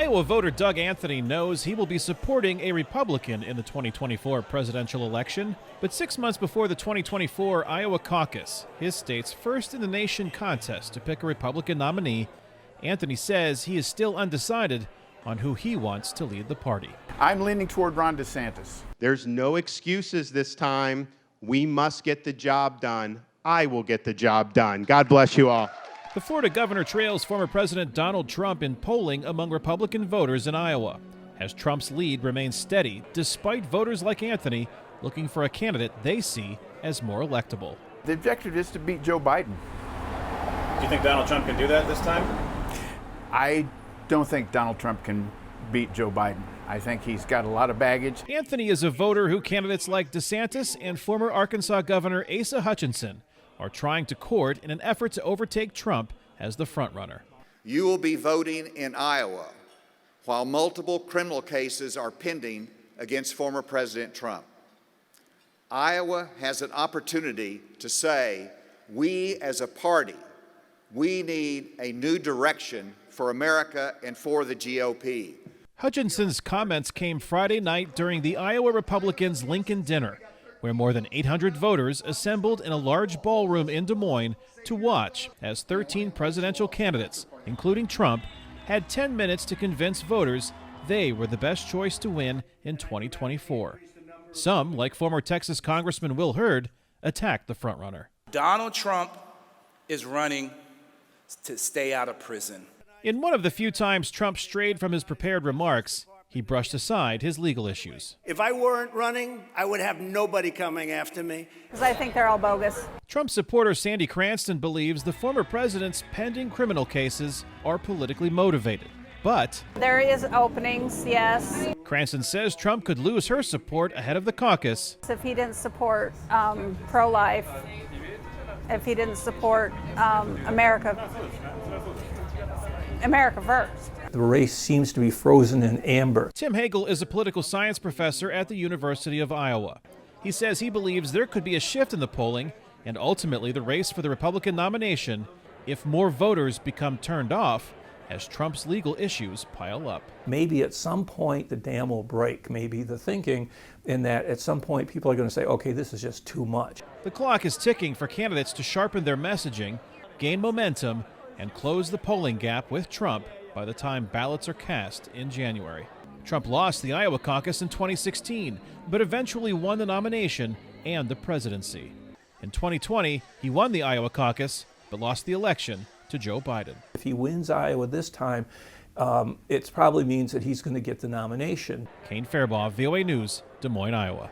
Iowa voter Doug Anthony knows he will be supporting a Republican in the 2024 presidential election, but 6 months before the 2024 Iowa caucus, his state's first-in-the-nation contest to pick a Republican nominee, Anthony says he is still undecided on who he wants to lead the party. I'm leaning toward Ron DeSantis. There's no excuses this time. We must get the job done. I will get the job done. God bless you all. The Florida governor trails former President Donald Trump in polling among Republican voters in Iowa, as Trump's lead remains steady despite voters like Anthony looking for a candidate they see as more electable. The objective is to beat Joe Biden. Do you think Donald Trump can do that this time? I don't think Donald Trump can beat Joe Biden. I think he's got a lot of baggage. Anthony is a voter who candidates like DeSantis and former Arkansas Governor Asa Hutchinson are trying to court in an effort to overtake Trump as the frontrunner. You will be voting in Iowa while multiple criminal cases are pending against former President Trump. Iowa has an opportunity to say, we as a party, we need a new direction for America and for the GOP. Hutchinson's comments came Friday night during the Iowa Republicans' Lincoln Dinner, where more than 800 voters assembled in a large ballroom in Des Moines to watch as 13 presidential candidates, including Trump, had 10 minutes to convince voters they were the best choice to win in 2024. Some, like former Texas Congressman Will Hurd, attacked the frontrunner. Donald Trump is running to stay out of prison. In one of the few times Trump strayed from his prepared remarks, he brushed aside his legal issues. If I weren't running, I would have nobody coming after me. Because I think they're all bogus. Trump supporter Sandy Cranston believes the former president's pending criminal cases are politically motivated. But there is openings, yes. Cranston says Trump could lose her support ahead of the caucus If he didn't support pro-life, if he didn't support America first. The race seems to be frozen in amber. Tim Hagel is a political science professor at the University of Iowa. He says he believes there could be a shift in the polling and ultimately the race for the Republican nomination if more voters become turned off as Trump's legal issues pile up. Maybe at some point the dam will break. Maybe the thinking in that at some point people are going to say, okay, this is just too much. The clock is ticking for candidates to sharpen their messaging, gain momentum, and close the polling gap with Trump by the time ballots are cast in January. Trump lost the Iowa caucus in 2016, but eventually won the nomination and the presidency. In 2020, he won the Iowa caucus, but lost the election to Joe Biden. If he wins Iowa this time, it probably means that he's going to get the nomination. Kane, Farabaugh, VOA News, Des Moines, Iowa.